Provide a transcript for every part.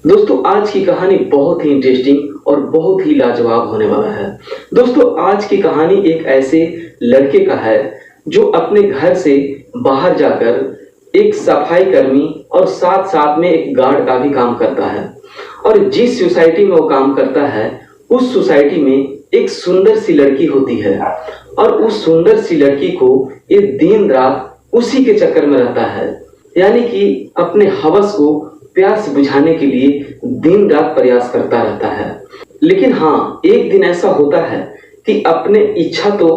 दोस्तों आज की कहानी बहुत ही इंटरेस्टिंग और बहुत ही लाजवाब होने वाला है। दोस्तों आज की कहानी एक ऐसे लड़के का है जो अपने घर से बाहर जाकर एक सफाई कर्मी और साथ साथ में एक गार्ड का भी काम करता है। और जिस सोसाइटी में वो काम करता है उस सोसाइटी में एक सुंदर सी लड़की होती है और उस सुंदर सी लड़की को ये दिन रात उसी के चक्कर में रहता है, यानी कि अपने हवस को प्यास बुझाने के लिए दिन रात प्रयास करता रहता है। लेकिन हाँ, एक दिन ऐसा होता है कि अपने इच्छा तो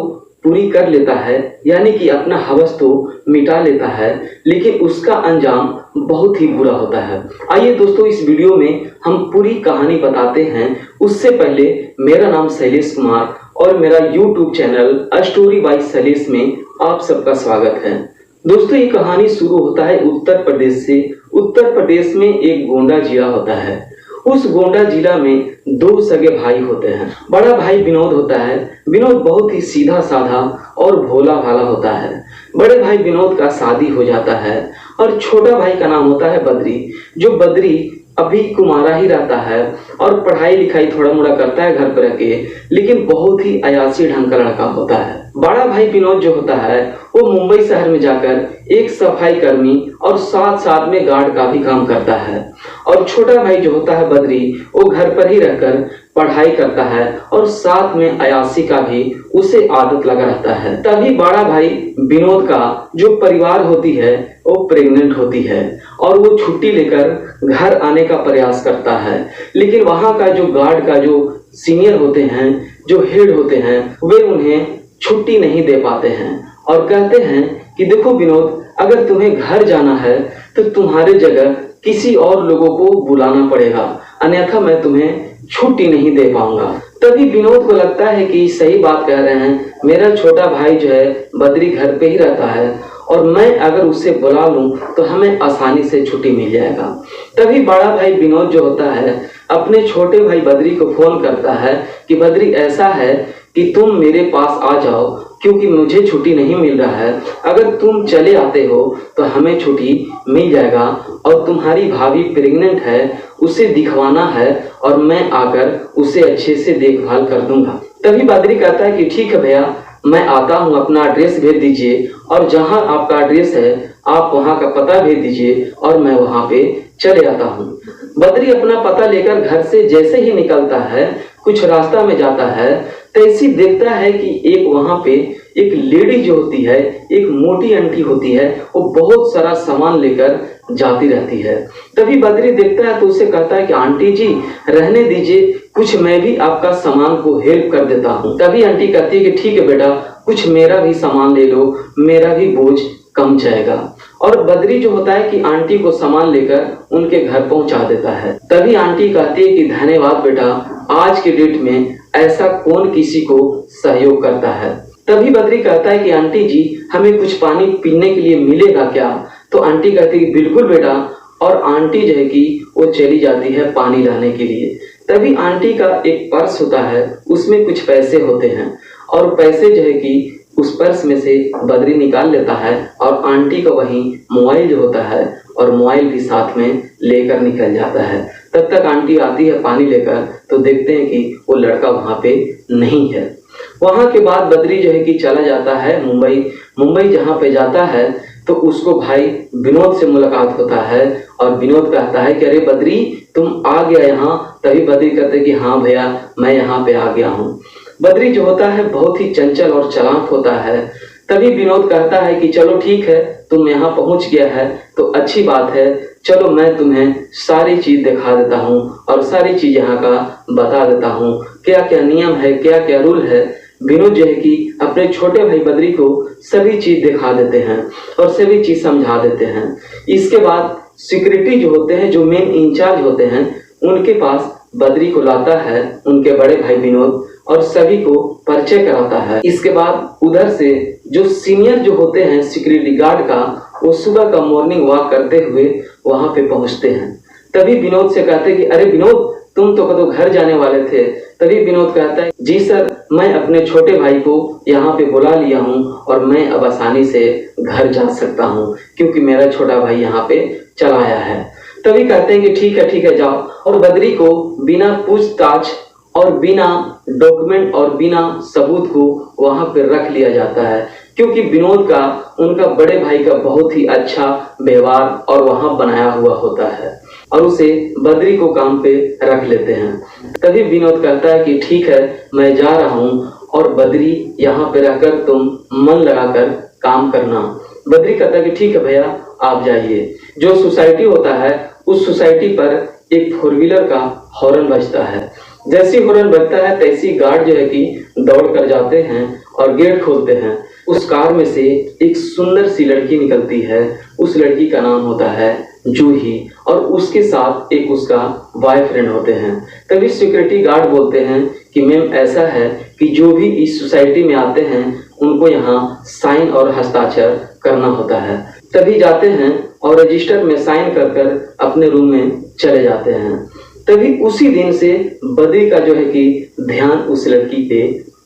पूरी कर लेता है, यानी कि अपना हवस तो मिटा लेता है, लेकिन उसका अंजाम बहुत ही बुरा होता है। आइए दोस्तों इस वीडियो में हम पूरी कहानी बताते हैं। उससे पहले मेरा नाम शैलेश कुमार और मेरा YouTube channel story by Shailesh में आप सबका स्वागत है। दोस्तों ये कहानी शुरू होता है उत्तर प्रदेश से। उत्तर प्रदेश में एक गोंडा जिला होता है। उस गोंडा जिला में दो सगे भाई होते हैं। बड़ा भाई विनोद होता है। विनोद बहुत ही सीधा साधा और भोला भाला होता है। बड़े भाई विनोद का शादी हो जाता है और छोटा भाई का नाम होता है बद्री। जो बद्री अभी कुमारा ही रहता है और पढ़ाई लिखाई थोड़ा मोड़ा करता है घर पर रह के, लेकिन बहुत ही अयासी ढंग का लड़का होता है। बड़ा भाई विनोद जो होता है वो मुंबई शहर में जाकर एक सफाई कर्मी और साथ साथ में गार्ड का भी काम करता है। और छोटा भाई जो होता है बद्री वो घर पर ही रहकर पढ़ाई करता है और साथ में अयासी का भी उसे आदत लगा रहता है। तभी बड़ा भाई विनोद का जो परिवार होती है वो प्रेग्नेंट होती है और वो छुट्टी लेकर घर आने का प्रयास करता है। लेकिन वहां का जो गार्ड का जो सीनियर होते हैं, जो हेड होते हैं, वे उन्हें छुट्टी नहीं दे पाते हैं और कहते हैं कि देखो विनोद, अगर तुम्हें घर जाना है तो तुम्हारे जगह किसी और लोगों को बुलाना पड़ेगा, अन्यथा मैं तुम्हें छुट्टी नहीं दे पाऊंगा। तभी विनोद को लगता है कि सही बात कह रहे हैं, मेरा छोटा भाई जो है बद्री घर पे ही रहता है और मैं अगर उससे बुला लूं तो हमें आसानी से छुट्टी मिल जाएगा। तभी बड़ा भाई विनोद जो होता है अपने छोटे भाई बद्री को फोन करता है कि बद्री ऐसा है कि तुम मेरे पास आ जाओ, क्योंकि मुझे छुट्टी नहीं मिल रहा है। अगर तुम चले आते हो तो हमें छुट्टी मिल जाएगा और तुम्हारी भाभी प्रेग्नेंट है, उसे दिखवाना है और मैं आकर उसे अच्छे से देखभाल कर दूंगा। तभी बद्री कहता है कि ठीक है भैया, मैं आता हूँ, अपना एड्रेस भेज दीजिए और जहाँ आपका एड्रेस है आप वहाँ का पता भेज दीजिए और मैं वहाँ पे चले आता हूँ। बद्री अपना पता लेकर घर से जैसे ही निकलता है, कुछ रास्ता में जाता है, तैसी देखता है कि एक वहां पे एक लेडी जो होती है, एक मोटी आंटी होती है, वो बहुत सारा सामान लेकर जाती रहती है। तभी बद्री देखता है तो उसे कहता है कि आंटी जी रहने दीजिए, कुछ मैं भी आपका सामान को हेल्प कर देता हूँ। तभी आंटी कहती है कि ठीक है बेटा, कुछ मेरा भी सामान ले लो, मेरा भी बोझ कम जाएगा। और बद्री जो होता है कि आंटी को सामान लेकर उनके घर पहुंचा देता है। तभी आंटी कहती है कि धन्यवाद बेटा, आज के डेट में ऐसा कौन किसी को सहयोग करता है। तभी बद्री कहता है कि आंटी जी हमें कुछ पानी पीने के लिए मिलेगा क्या? तो आंटी कहती है कि बिल्कुल बेटा, और आंटी जो है कि वो चली जाती है पानी लाने के लिए। तभी आंटी का एक पर्स होता है, उसमें कुछ पैसे होते हैं और पैसे जो है कि उस पर्स में से बद्री निकाल लेता है और आंटी का वही मोबाइल जो होता है और मोबाइल भी साथ में लेकर निकल जाता है। तब तक आंटी आती है पानी लेकर, तो देखते हैं कि वो लड़का वहां पे नहीं है। वहां के बाद बद्री जो है कि चला जाता है मुंबई जहां पे जाता है तो उसको भाई विनोद से मुलाकात होता है और विनोद कहता है कि अरे बद्री तुम आ गया यहाँ। तभी बद्री कहते हैं कि हाँ भैया, मैं यहाँ पे आ गया हूँ। बद्री जो होता है बहुत ही चंचल और चालाक होता है। तभी विनोद कहता है कि चलो ठीक है, तुम यहाँ पहुंच गया है तो अच्छी बात है, चलो मैं तुम्हें सारी चीज दिखा देता हूँ और सारी चीज यहाँ का बता देता हूँ, क्या क्या नियम है, क्या क्या रूल है। विनोद जो है कि अपने छोटे भाई बद्री को सभी चीज दिखा देते हैं और सभी चीज समझा देते हैं। इसके बाद सिक्योरिटी जो होते हैं, जो मेन इंचार्ज होते हैं, उनके पास बद्री को लाता है उनके बड़े भाई विनोद और सभी को परिचय कराता है। इसके बाद उधर से जो सीनियर जो होते हैं सिक्योरिटी गार्ड का, वो सुबह का मॉर्निंग वॉक करते हुए वहां पे पहुंचते हैं। तभी विनोद से कहते हैं कि अरे विनोद तुम तो कदों घर जाने वाले थे। तभी विनोद कहता है जी सर, मैं अपने छोटे भाई को यहाँ पे बुला लिया हूँ और मैं अब आसानी से घर जा सकता हूँ क्योंकि मेरा छोटा भाई यहाँ पे चला आया है। तभी कहते हैं कि ठीक है जाओ, और बद्री को बिना पूछताछ और बिना डॉक्यूमेंट और बिना सबूत को वहां पर रख लिया जाता है, क्योंकि विनोद का उनका बड़े भाई का बहुत ही अच्छा व्यवहार और वहां बनाया हुआ होता है और उसे बद्री को काम पे रख लेते हैं। तभी विनोद कहता है कि ठीक है मैं जा रहा हूँ और बद्री यहाँ पे रहकर तुम मन लगाकर काम करना। बद्री कहता है कि ठीक है भैया आप जाइए। जो सोसाइटी होता है उस सोसाइटी पर एक 4 व्हीलर का हॉर्न बजता है। जैसी हॉर्न बजता है तैसी गार्ड जो है कि दौड़ कर जाते हैं और गेट खोलते हैं। उस कार में से एक सुंदर सी लड़की निकलती है। उस लड़की का नाम होता है जूही और उसके साथ एक उसका बॉयफ्रेंड होते हैं। तभी सिक्योरिटी गार्ड बोलते हैं कि मैम ऐसा है कि जो भी इस सोसाइटी में आते हैं उनको यहाँ साइन और हस्ताक्षर करना होता है। तभी जाते हैं और रजिस्टर में साइन कर कर अपने रूम में चले जाते हैं। तभी उसी दिन से बद्री का जो है कि ध्यान उस लड़की पे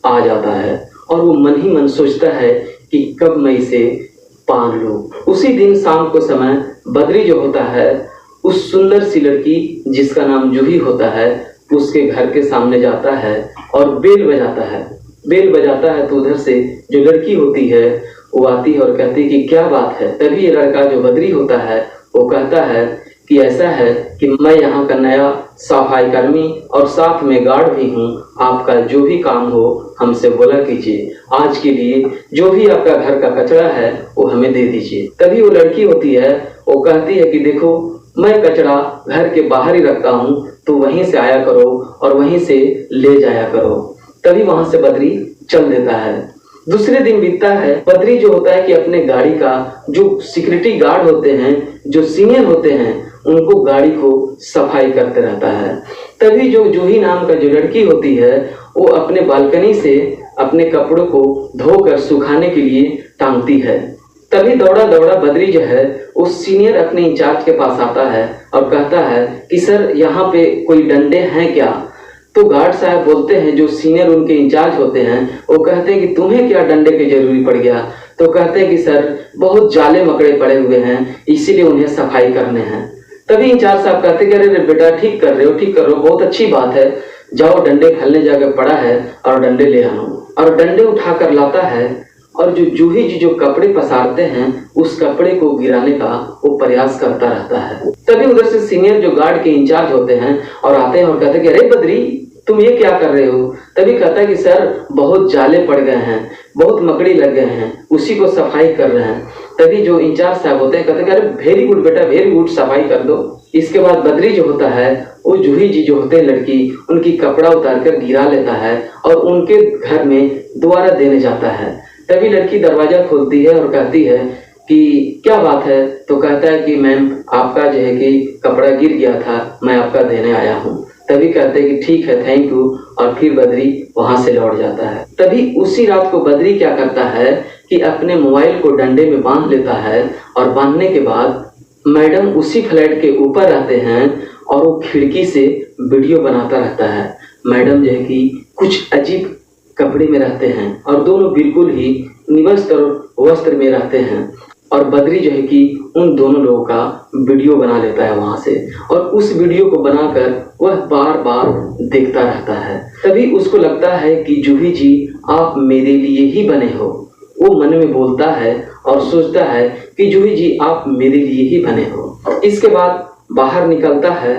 आ जाता है और वो मन ही मन सोचता है कि कब मैं इसे पाल लूं। उसी दिन शाम को समय बद्री जो होता है उस सुंदर सी लड़की जिसका नाम जूही होता है उसके घर के सामने जाता है और बेल बजाता है। बेल बजाता है तो उधर से जो लड़की होती है वो आती है और कहती है कि क्या बात है। तभी ये लड़का जो बद्री होता है वो कहता है कि ऐसा है कि मैं यहाँ का नया सफाई कर्मी और साथ में गार्ड भी हूँ। आपका जो भी काम हो हमसे बोला कीजिए। आज के लिए जो भी आपका घर का कचरा है वो हमें दे दीजिए। तभी वो लड़की होती है वो कहती है कि देखो मैं कचरा घर के बाहर ही रखता हूँ तो वहीं से आया करो और वहीं से ले जाया करो। तभी वहां से बद्री चल देता है। दूसरे दिन बीतता है। बद्री जो होता है कि अपने गाड़ी का जो सिक्योरिटी गार्ड होते हैं जो सीनियर होते हैं उनको गाड़ी को सफाई करते रहता है। तभी जो जूही नाम का जो लड़की होती है वो अपने बालकनी से अपने कपड़ों को धोकर सुखाने के लिए टांगती है। तभी दौड़ा दौड़ा बद्री जो है उस सीनियर अपने इंचार्ज के पास आता है और कहता है कि सर यहाँ पे कोई डंडे हैं क्या। तो गार्ड साहब बोलते हैं जो सीनियर उनके इंचार्ज होते हैं वो कहते हैं कि तुम्हें क्या डंडे की जरूरी पड़ गया। तो कहते हैं कि सर बहुत जाले मकड़े पड़े हुए हैं इसीलिए उन्हें सफाई करने हैं। तभी इंचार्ज साहब कहते हैं कि अरे बेटा ठीक कर रहे हो बहुत अच्छी बात है, जाओ डंडे फैलने जगह पड़ा है और डंडे ले आओ। और डंडे उठाकर लाता है और जो जूही जी जो कपड़े पसारते हैं उस कपड़े को गिराने का वो प्रयास करता रहता है। तभी उधर से सीनियर जो गार्ड के इंचार्ज होते हैं और आते हैं और कहते हैं कि अरे बद्री तुम ये क्या कर रहे हो। तभी कहता है कि सर बहुत जाले पड़ गए हैं, बहुत मकड़ी लग गए हैं, उसी को सफाई कर रहे हैं। तभी जो इंचार्ज साहब होते हैं कहते हैं कि अरे वेरी गुड बेटा वेरी गुड, सफाई कर दो। इसके बाद बद्री जो होता है वो जूही जी जो होते हैं लड़की उनकी कपड़ा उतार कर गिरा लेता है और उनके घर में दोबारा देने जाता है। तभी लड़की दरवाजा खोलती है और कहती है कि क्या बात है। तो कहता है कि मैम आपका जो है कि कपड़ा गिर गया था, मैं आपका देने आया हूँ। तभी कहते हैं कि ठीक है थैंक यू और फिर बद्री वहां से लौट जाता है। तभी उसी रात को बद्री क्या करता है कि अपने मोबाइल को डंडे में बांध लेता है और बांधने के बाद मैडम उसी फ्लैट के ऊपर रहते हैं और वो खिड़की से वीडियो बनाता रहता है। मैडम जो है कि कुछ अजीब कपड़े में रहते हैं और दोनों बिल्कुल ही निवस्त्र वस्त्र में रहते हैं और बद्री जो है कि उन दोनों लोगों का वीडियो बना लेता है वहां से और उस वीडियो को बनाकर वह बार बार देखता रहता है। तभी उसको लगता है कि जूही जी आप मेरे लिए ही बने हो। वो मन में बोलता है और सोचता है कि जूही जी आप मेरे लिए ही बने हो। इसके बाद बाहर निकलता है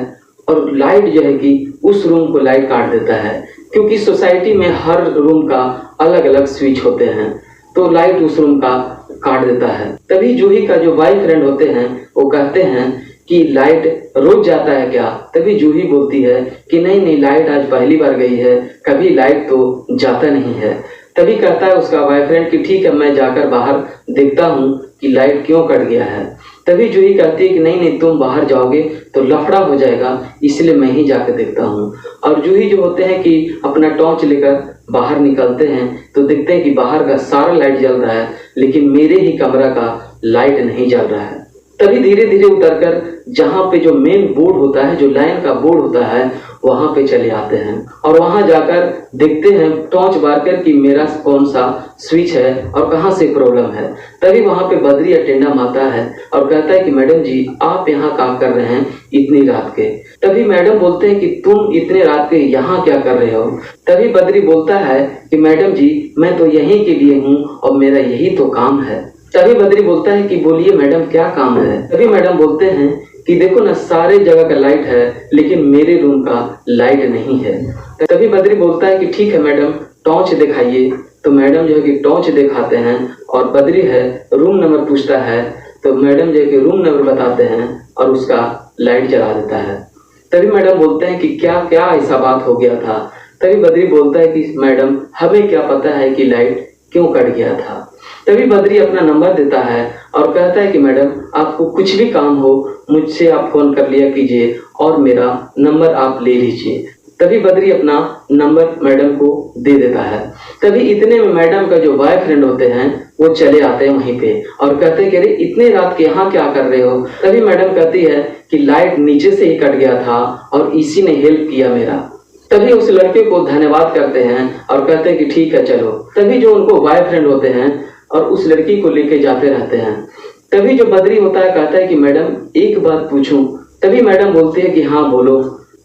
और लाइट जो है कि उस रूम को लाइट काट देता है, क्योंकि सोसाइटी में हर रूम का अलग अलग स्विच होते हैं तो लाइट उस रूम का काट देता है। तभी जूही का जो बॉयफ्रेंड होते हैं वो कहते हैं कि लाइट रोज जाता है क्या। तभी जूही बोलती है कि नहीं लाइट आज पहली बार गई है, कभी लाइट तो जाता नहीं है। तभी कहता है उसका बॉयफ्रेंड कि ठीक है मैं जाकर बाहर देखता हूँ कि लाइट क्यों कट गया है। तभी जूही कहती है कि नहीं तुम बाहर जाओगे तो लफड़ा हो जाएगा, इसलिए मैं ही जाकर देखता हूँ। और जूही जो होते हैं कि अपना टॉर्च लेकर बाहर निकलते हैं तो देखते हैं कि बाहर का सारा लाइट जल रहा है लेकिन मेरे ही कमरा का लाइट नहीं जल रहा है। तभी धीरे धीरे उतरकर जहाँ पे जो मेन बोर्ड होता है, जो लाइन का बोर्ड होता है, वहां पे चले आते हैं और वहां जाकर देखते हैं टॉर्च बारकर कि मेरा कौन सा स्विच है और कहाँ से प्रॉब्लम है। तभी वहां पे बद्री अटेंडम आता है और कहता है कि मैडम जी आप यहाँ काम कर रहे हैं इतनी रात के। तभी मैडम बोलते हैं कि तुम इतने रात के यहाँ क्या कर रहे हो। तभी बद्री बोलता है कि मैडम जी मैं तो यहीं के लिए हूँ और मेरा यही तो काम है। तभी बद्री बोलता है कि बोलिए मैडम क्या काम है। तभी मैडम बोलते हैं कि देखो ना सारे जगह का लाइट है लेकिन मेरे रूम का लाइट नहीं है। तभी बद्री बोलता है कि ठीक है मैडम टॉर्च दिखाइए। तो मैडम जो है कि टॉर्च दिखाते हैं और बद्री है रूम नंबर पूछता है तो मैडम जो है कि रूम नंबर बताते हैं और उसका लाइट जला देता है। तभी मैडम बोलते हैं कि क्या क्या ऐसा बात हो गया था। तभी बद्री बोलता है कि मैडम हमें क्या पता है कि लाइट क्यों कट गया था। तभी बद्री अपना नंबर देता है और कहता है कि मैडम आपको कुछ भी काम हो मुझसे आप फोन कर लिया कीजिए और मेरा नंबर आप ले लीजिए। तभी बद्री अपना नंबर मैडम को दे देता है। तभी इतने में मैडम का जो बॉयफ्रेंड होते हैं वो चले आते हैं वहीं पे और कहते हैं कि अरे इतने रात के यहाँ क्या कर रहे हो। तभी मैडम कहती है कि लाइट नीचे से ही कट गया था और इसी ने हेल्प किया मेरा। तभी उस लड़के को धन्यवाद करते हैं और कहते हैं कि ठीक है चलो। तभी जो उनको बॉयफ्रेंड होते हैं और उस लड़की को लेके जाते रहते हैं। तभी जो बद्री होता है कहता है कि मैडम एक बात पूछूं। तभी मैडम बोलती है कि हाँ बोलो।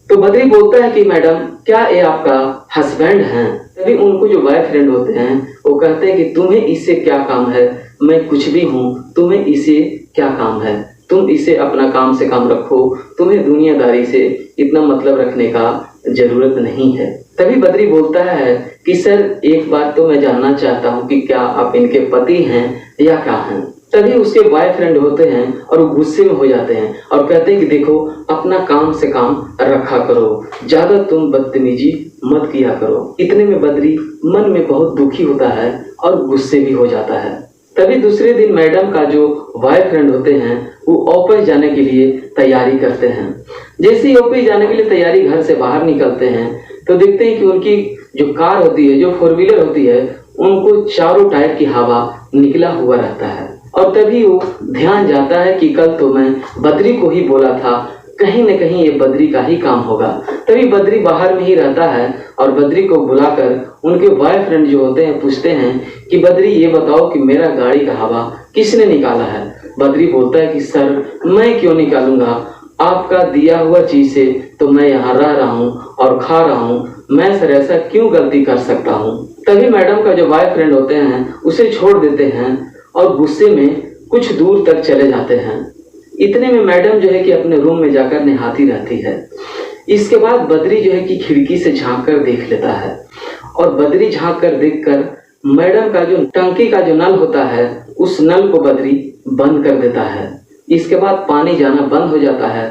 तो बद्री बोलता है कि मैडम क्या ये आपका हस्बैंड है। तभी उनको जो बॉयफ्रेंड होते हैं वो कहते हैं कि तुम्हें इससे क्या काम है, मैं कुछ भी हूँ, तुम्हें इसे क्या काम है, तुम इसे अपना काम से काम रखो, तुम्हें दुनियादारी से इतना मतलब रखने का जरूरत नहीं है। तभी बद्री बोलता है कि सर एक बात तो मैं जानना चाहता हूँ कि क्या आप इनके पति हैं या क्या हैं। तभी उसके बॉयफ्रेंड होते हैं और वो गुस्से में हो जाते हैं और कहते हैं कि देखो अपना काम से काम रखा करो, ज्यादा तुम बदतमीजी मत किया करो। इतने में बद्री मन में बहुत दुखी होता है और गुस्से भी हो जाता है। तभी दूसरे दिन मैडम का जो बॉयफ्रेंड होते हैं वो ऑफिस जाने के लिए तैयारी करते हैं। जैसे ही ऑफिस जाने के लिए तैयारी घर से बाहर निकलते हैं तो देखते हैं कि उनकी जो कार होती है, जो 4 व्हीलर होती है, उनको चारों टायर की हवा निकला हुआ रहता है। और तभी वो ध्यान जाता है कि कल तो मैं बद्री को ही बोला था, कहीं न कहीं ये बद्री का ही काम होगा। तभी बद्री बाहर में ही रहता है और बद्री को बुलाकर उनके बॉयफ्रेंड जो होते हैं पूछते हैं कि बद्री ये बताओ कि मेरा गाड़ी का हवा किसने निकाला है। बद्री बोलता है कि सर मैं क्यों निकालूंगा, आपका दिया हुआ चीज से तो मैं यहाँ रह रहा हूँ और खा रहा हूँ, मैं सर ऐसा क्यों गलती कर सकता हूँ। तभी मैडम का जो बॉयफ्रेंड होते हैं उसे छोड़ देते हैं और गुस्से में कुछ दूर तक चले जाते हैं। इतने में मैडम जो है कि अपने रूम में जाकर नहाती रहती है। इसके बाद बद्री जो है कि खिड़की से झांक कर देख लेता है और बद्री झांक कर देखकर मैडम का जो टंकी का जो नल होता है उस नल को बद्री बंद कर देता है। इसके बाद पानी जाना बंद हो जाता है।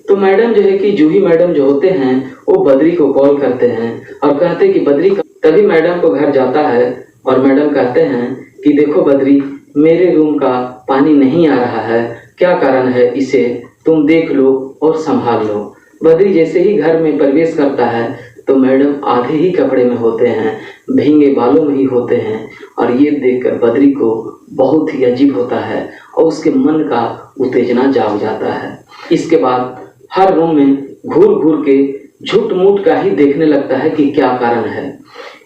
तो मैडम जो है कि जूही मैडम जो होते हैं वो बद्री को कॉल करते हैं और कहते हैं कि बद्री का। तभी मैडम को घर जाता है और मैडम कहते हैं कि देखो बद्री मेरे रूम का पानी नहीं आ रहा है, क्या कारण है इसे तुम देख लो और संभाल लो। बद्री जैसे ही घर में प्रवेश करता है तो मैडम आधे ही कपड़े में होते हैं, भींगे बालों में ही होते हैं और ये देखकर बद्री को बहुत ही अजीब होता है और उसके मन का उत्तेजना जाग जाता है। इसके बाद हर रूम में घूर घूर के झूठ मूठ का ही देखने लगता है कि क्या कारण है।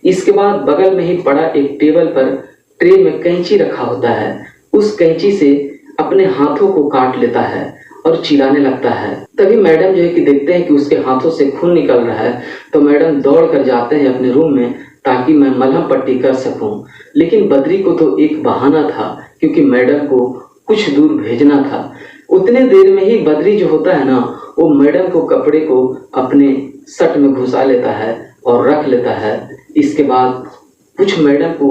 इसके बाद बगल में ही पड़ा एक टेबल पर ट्रे में कैंची रखा होता है, उस कैंची से अपने हाथों को काट लेता है और चिल्लाने लगता है। तभी मैडम जो है कि देखते हैं कि उसके हाथों से खून निकल रहा है तो मैडम दौड़ कर जाते हैं अपने रूम में ताकि मैं मलहम पट्टी कर सकूं। लेकिन बद्री को तो एक बहाना था क्योंकि मैडम को कुछ दूर भेजना था। उतने देर में ही बद्री जो होता है ना वो मैडम को कपड़े को अपने शर्ट में घुसा लेता है और रख लेता है। इसके बाद कुछ मैडम को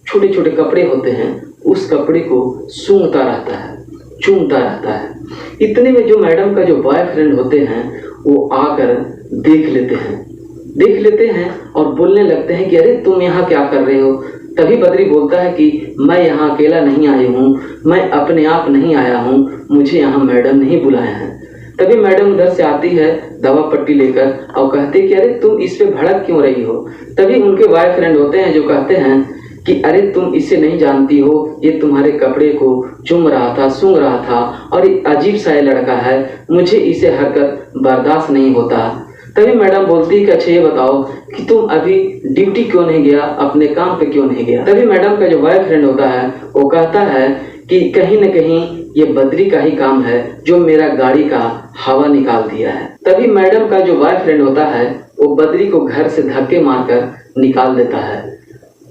छोटे छोटे कपड़े होते हैं उस कपड़े को सूंघता रहता है, चूमता रहता है। इतने में जो मैडम का जो बॉयफ्रेंड होते हैं वो आकर देख लेते हैं और बोलने लगते हैं कि अरे तुम यहाँ क्या कर रहे हो। तभी बद्री बोलता है कि मैं यहाँ अकेला नहीं आई हूँ, मैं अपने आप नहीं आया हूँ, मुझे यहाँ मैडम नहीं बुलाया है। तभी मैडम उधर से आती है दवा पट्टी लेकर और कहते कि अरे तुम इस पे भड़क क्यों रही हो। तभी उनके बॉयफ्रेंड होते हैं जो कहते हैं कि अरे तुम इसे नहीं जानती हो, ये तुम्हारे कपड़े को चूम रहा था, सूंघ रहा था और एक अजीब सा ये लड़का है, मुझे इसे हरकत बर्दाश्त नहीं होता। तभी मैडम बोलती कि अच्छा ये बताओ कि तुम अभी ड्यूटी क्यों नहीं गया, अपने काम पे क्यों नहीं गया। तभी मैडम का जो बॉयफ्रेंड होता है वो कहता है कि कहीं न कहीं ये बद्री का ही काम है जो मेरा गाड़ी का हवा निकाल दिया है। तभी मैडम का जो बॉयफ्रेंड होता है वो बद्री को घर से धक्के मारकर निकाल देता है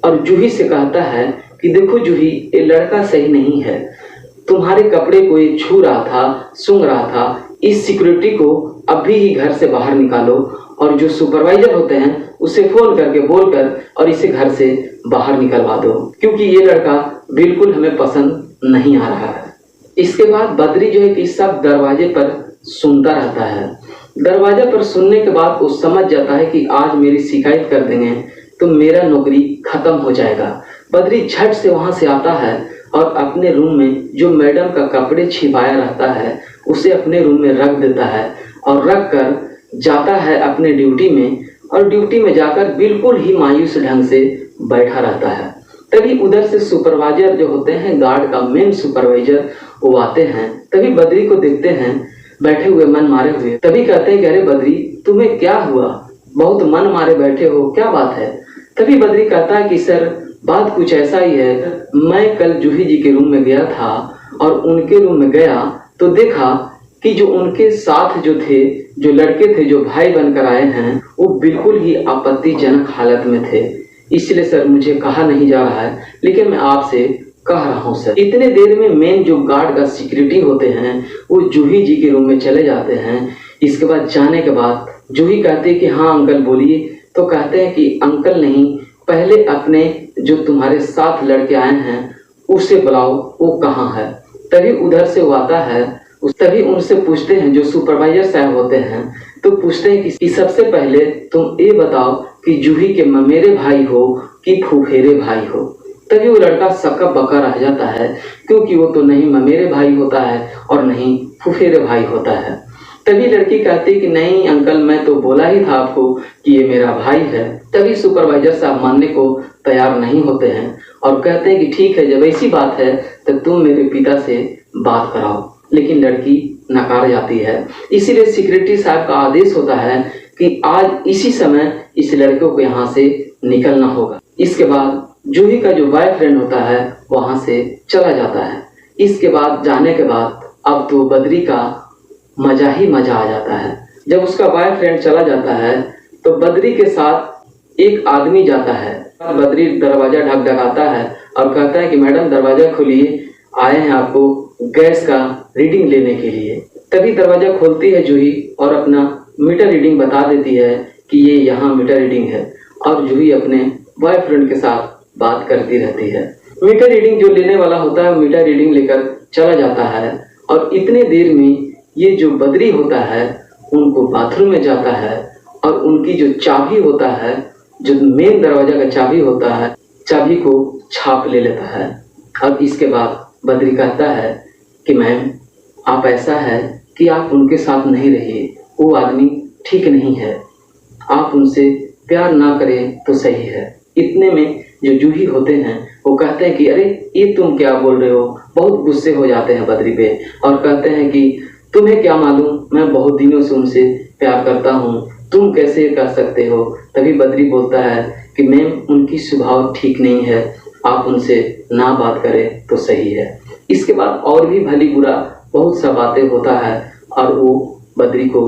और जूही से कहता है कि देखो जूही, ये लड़का सही नहीं है, तुम्हारे कपड़े को ये छू रहा था, सूंघ रहा था, इस सिक्योरिटी को अभी ही घर से बाहर निकालो और जो सुपरवाइजर होते हैं उसे फोन करके बोलकर और इसे घर से बाहर निकलवा दो, क्योंकि ये लड़का बिल्कुल हमें पसंद नहीं आ रहा है। इसके बाद बद्री जो है कि सब दरवाजे पर सुनता रहता है। दरवाजा पर सुनने के बाद वो समझ जाता है कि आज मेरी शिकायत कर देंगे तो मेरा नौकरी खत्म हो जाएगा। बद्री झट से वहां से आता है और अपने रूम में जो मैडम का कपड़े छिपाया रहता है उसे अपने रूम में रख देता है और रख कर जाता है अपने ड्यूटी में, और ड्यूटी में जाकर बिल्कुल ही मायूस ढंग से बैठा रहता है। तभी उधर से सुपरवाइजर जो होते हैं, गार्ड का मेन सुपरवाइजर, वो आते हैं। तभी बद्री को देखते हैं बैठे हुए मन मारे हुए। तभी कहते हैं कि अरे बद्री, तुम्हें क्या हुआ, बहुत मन मारे बैठे हो, क्या बात है। तभी बद्री कहता है कि सर बात कुछ ऐसा ही है, मैं कल जूही जी के रूम में गया था और उनके रूम में गया तो देखा कि जो उनके साथ जो थे, जो लड़के थे जो भाई बनकर आए हैं, वो बिल्कुल ही आपत्तिजनक हालत में थे। इसलिए सर मुझे कहा नहीं जा रहा है, लेकिन मैं आपसे कह रहा हूँ सर। इतने देर में मेन जो गार्ड का सिक्योरिटी होते हैं वो जूही जी के रूम में चले जाते हैं। इसके बाद जाने के बाद जूही कहते हैं कि हाँ अंकल बोलिए। तो कहते हैं कि अंकल नहीं, पहले अपने जो तुम्हारे साथ लड़के आए हैं उसे बुलाओ, वो कहाँ है। तभी उधर से वो आता है। तभी उनसे पूछते हैं, जो सुपरवाइजर साहब होते हैं, तो पूछते हैं कि सबसे पहले तुम ये बताओ कि जूही के ममेरे भाई हो कि फुफेरे भाई हो। तभी वो लड़का सक्का बक्का रह जाता है, क्योंकि वो तो नहीं ममेरे भाई होता है और नहीं फुफेरे भाई होता है। तभी लड़की कहती है कि नहीं अंकल, मैं तो बोला ही था आपको कि ये मेरा भाई है। तभी सुपरवाइजर साहब मानने को तैयार नहीं होते हैं और कहते हैं कि ठीक है, जब ऐसी बात है तो तुम मेरे पिता से बात कराओ। लेकिन लड़की नकार जाती है। इसीलिए सिक्योरिटी साहब का आदेश होता है कि आज इसी समय इस लड़के को यहाँ से निकलना होगा। इसके बाद जूही का जो बॉयफ्रेंड होता है वहां से चला जाता है। इसके बाद जाने के बाद अब तो बद्री का मजा ही मजा आ जाता है। जब उसका बॉयफ्रेंड चला जाता है तो बद्री के साथ एक आदमी जाता है। बद्री दरवाजा ढकढकाता है और कहता है कि मैडम दरवाजा खोलिए, आए हैं आपको गैस का रीडिंग लेने के लिए। तभी दरवाजा खोलती है जूही और अपना मीटर रीडिंग बता देती है कि ये यहाँ मीटर रीडिंग है, और जूही अपने बॉयफ्रेंड के साथ बात करती रहती है। मीटर रीडिंग जो लेने वाला होता है मीटर रीडिंग लेकर चला जाता है और इतने देर में ये जो बद्री होता है उनको बाथरूम में जाता है और उनकी जो चाबी होता है, जो मेन दरवाजा का चाबी होता है, चाबी को छाप ले लेता है। अब इसके बाद बद्री कहता है कि मैम आप ऐसा है कि आप उनके साथ नहीं रहिए, वो आदमी ठीक नहीं है, आप उनसे प्यार ना करें तो सही है। इतने में जो जूही होते हैं वो कहते हैं कि अरे ये तुम क्या बोल रहे हो। बहुत गुस्से हो जाते हैं बद्री पे और कहते हैं कि तुम्हें क्या मालूम, मैं बहुत दिनों से उनसे प्यार करता हूँ, तुम कैसे कर सकते हो। तभी बद्री बोलता है कि मैम उनकी स्वभाव ठीक नहीं है, आप उनसे ना बात करें तो सही है। इसके बाद और भी भली बुरा बहुत सा बातें होता है और वो बद्री को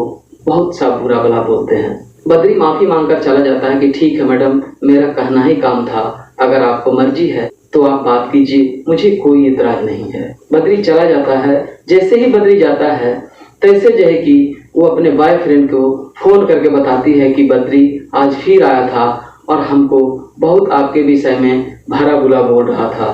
बहुत सा बुरा भला बोलते हैं। बद्री माफी मांगकर चला जाता है कि ठीक है मैडम, मेरा कहना ही काम था, अगर आपको मर्जी है तो आप बात कीजिए, मुझे कोई इतराज नहीं है। बद्री चला जाता है। जैसे ही बद्री जाता है तैसे जो है कि वो अपने बॉयफ्रेंड को फोन करके बताती है कि बद्री आज फिर आया था और हमको बहुत आपके विषय में भला बुरा बोल रहा था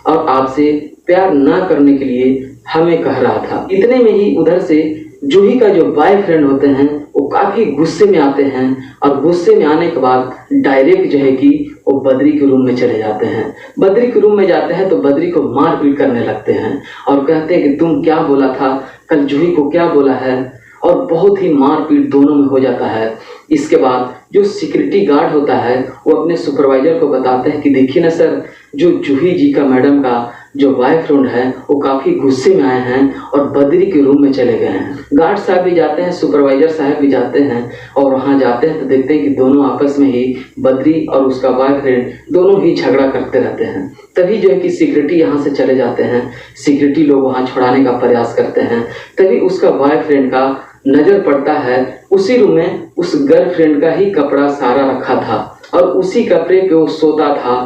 और आपसे प्यार ना करने के लिए हमें कह रहा था। इतने में ही उधर से जूही का जो बॉयफ्रेंड होते हैं वो काफी गुस्से में आते हैं और गुस्से में आने के बाद डायरेक्ट जो है कि वो बद्री के रूम में चले जाते हैं। बद्री के रूम में जाते हैं तो बद्री को मारपीट करने लगते हैं और कहते हैं कि तुम क्या बोला था, कल जूही को क्या बोला है, और बहुत ही मारपीट दोनों में हो जाता है। इसके बाद जो सिक्योरिटी गार्ड होता है वो अपने सुपरवाइजर को बताते हैं कि देखिए ना सर, जो जूही जी का मैडम का जो बॉयफ्रेंड है वो काफ़ी गुस्से में आए हैं और बद्री के रूम में चले गए हैं। गार्ड साहब भी जाते हैं, सुपरवाइजर साहब भी जाते हैं और वहाँ जाते हैं तो देखते हैं कि दोनों आपस में ही बद्री और उसका बॉयफ्रेंड दोनों ही झगड़ा करते रहते हैं। तभी जो है कि सिक्योरिटी यहाँ से चले जाते हैं, सिक्योरिटी लोग वहाँ छुड़ाने का प्रयास करते हैं। तभी उसका बॉयफ्रेंड का नज़र पड़ता है उसी रूम में उस गर्लफ्रेंड का ही कपड़ा सारा रखा था और उसी कपड़े पे वो सोता था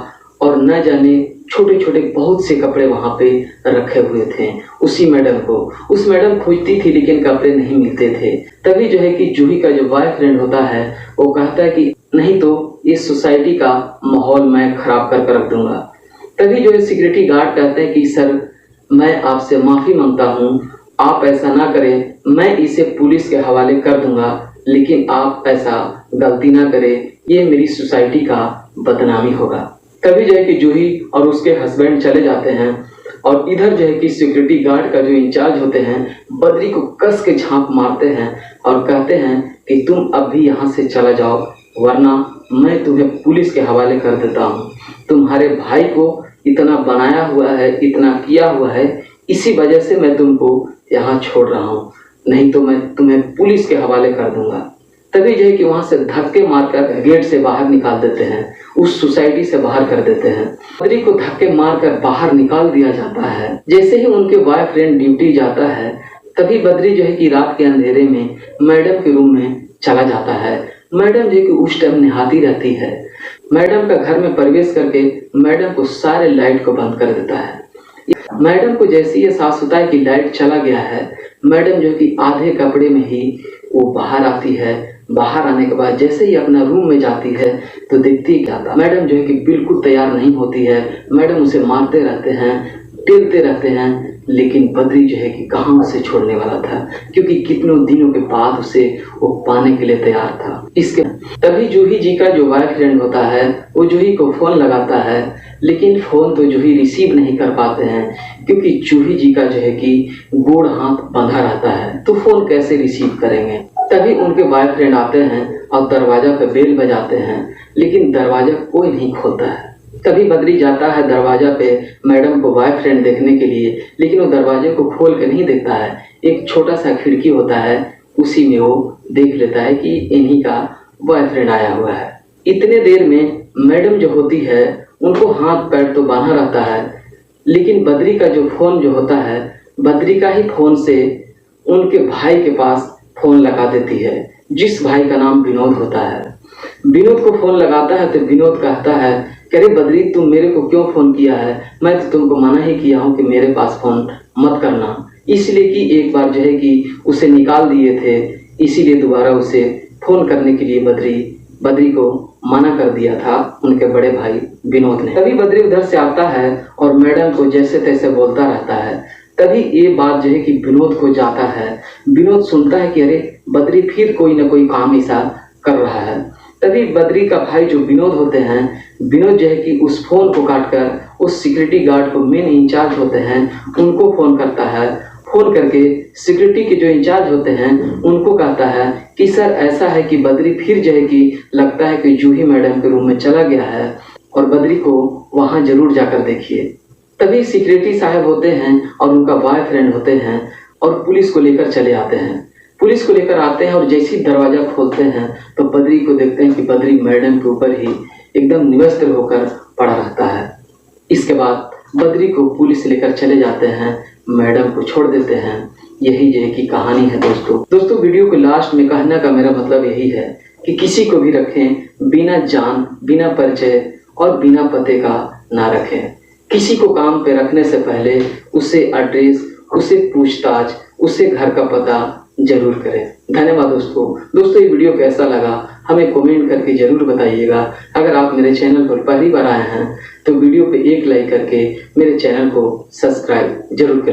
और न जाने छोटे छोटे बहुत से कपड़े वहाँ पे रखे हुए थे उसी मैडम को। उस मैडम खोजती थी लेकिन कपड़े नहीं मिलते थे। तभी जो है कि जूही का जो बॉयफ्रेंड होता है वो कहता है कि नहीं तो इस सोसाइटी का माहौल मैं खराब कर रख दूंगा। तभी जो है सिक्योरिटी गार्ड कहते हैं कि सर मैं आपसे माफ़ी मांगता हूँ, आप ऐसा ना करें, मैं इसे पुलिस के हवाले कर दूंगा, लेकिन आप ऐसा गलती ना करें, ये मेरी सोसाइटी का बदनामी होगा। तभी जो है कि जूही और उसके हस्बैंड चले जाते हैं और इधर जो है कि सिक्योरिटी गार्ड का जो इंचार्ज होते हैं बद्री को कस के झांक मारते हैं और कहते हैं कि तुम अब भी यहाँ से चला जाओ वरना मैं तुम्हें पुलिस के हवाले कर देता हूँ। तुम्हारे भाई को इतना बनाया हुआ है, इतना किया हुआ है, इसी वजह से मैं तुमको यहाँ छोड़ रहा हूँ, नहीं तो मैं तुम्हें पुलिस के हवाले कर दूंगा। तभी जो है कि वहाँ से धक्के मारकर गेट से बाहर निकाल देते हैं, उस सोसाइटी से बाहर कर देते हैं। बद्री को धक्के मारकर बाहर निकाल दिया जाता है। जैसे ही उनके बॉयफ्रेंड ड्यूटी जाता है तभी बद्री जो है कि रात के अंधेरे में मैडम के रूम में चला जाता है। मैडम जो है कि उस टाइम नहाती रहती है। मैडम का घर में प्रवेश करके मैडम को सारे लाइट को बंद कर देता है। मैडम को जैसे ही एहसास होता है कि लाइट चला गया है, मैडम जो कि आधे कपड़े में ही वो बाहर आती है। बाहर आने के बाद जैसे ही अपना रूम में जाती है तो देखती क्या था, मैडम जो है कि बिल्कुल तैयार नहीं होती है। मैडम उसे मारते रहते हैं, टेलते रहते हैं, लेकिन बद्री जो है कि कहाँ उसे छोड़ने वाला था, क्योंकि कितनों दिनों के बाद उसे वो पाने के लिए तैयार था। इसके तभी जूही जी का जो बॉयफ्रेंड होता है वो जूही को फोन लगाता है, लेकिन फोन तो जूही रिसीव नहीं कर पाते हैं क्योंकि जूही जी का जो है कि गोड़ हाथ बंधा रहता है, तो फोन कैसे रिसीव करेंगे। तभी उनके बॉयफ्रेंड आते हैं और दरवाजा पे बेल बजाते हैं, लेकिन दरवाजा कोई नहीं खोलता है। तभी बद्री जाता है दरवाजा पे मैडम को बॉयफ्रेंड देखने के लिए, लेकिन वो दरवाजे को खोल के नहीं देखता है। एक छोटा सा खिड़की होता है, उसी में वो देख लेता है कि इन्हीं का बॉयफ्रेंड आया हुआ है। इतने देर में मैडम जो होती है उनको हाथ पैर तो बांधा रहता है, लेकिन बद्री का जो फोन जो होता है, बद्री का ही फोन से उनके भाई के पास फोन लगा देती है, जिस भाई का नाम विनोद होता है। विनोद को फोन लगाता है तो विनोद कहता है कि अरे बद्री तुम मेरे को क्यों फोन किया है, मैं तो तुमको मना ही किया हूँ कि मेरे पास फोन मत करना, इसलिए कि एक बार जो है कि उसे निकाल दिए थे, इसीलिए दोबारा उसे फोन करने के लिए बद्री को मना कर दिया था उनके बड़े भाई विनोद ने। तभी बद्री उधर से आता है और मैडम को जैसे तैसे बोलता रहता है। तभी ये बात जो है कि विनोद को जाता है। विनोद सुनता है कि अरे बद्री फिर कोई ना कोई काम ऐसा कर रहा है। तभी बद्री का भाई जो विनोद होते हैं, विनोद जो है कि उस फोन को काटकर उस सिक्योरिटी गार्ड को मेन इंचार्ज होते हैं उनको फोन करता है। फोन करके सिक्योरिटी के जो इंचार्ज होते हैं उनको कहता है कि सर ऐसा है कि बद्री फिर जो है कि लगता है कि जूही मैडम के रूम में चला गया है और बद्री को वहां जरूर जाकर देखिए। तभी सिक्योरिटी साहब होते हैं और उनका बॉयफ्रेंड होते हैं और पुलिस को लेकर चले आते हैं। पुलिस को लेकर आते हैं और जैसे ही दरवाजा खोलते हैं तो बद्री को देखते हैं कि बद्री मैडम के ऊपर ही एकदम निवस्त्र होकर पड़ा रहता है। इसके बाद बद्री को पुलिस लेकर चले जाते हैं, मैडम को छोड़ देते हैं। यही जो है कि कहानी है दोस्तों वीडियो के लास्ट में कहने का मेरा मतलब यही है कि किसी को भी रखें बिना जान, बिना परिचय और बिना पते का ना रखें। किसी को काम पे रखने से पहले उसे एड्रेस, उसे पूछताछ, उसे घर का पता जरूर करें। धन्यवाद दोस्तों ये वीडियो कैसा लगा हमें कमेंट करके जरूर बताइएगा। अगर आप मेरे चैनल पर पहली बार आए हैं तो वीडियो पे एक लाइक करके मेरे चैनल को सब्सक्राइब जरूर करें।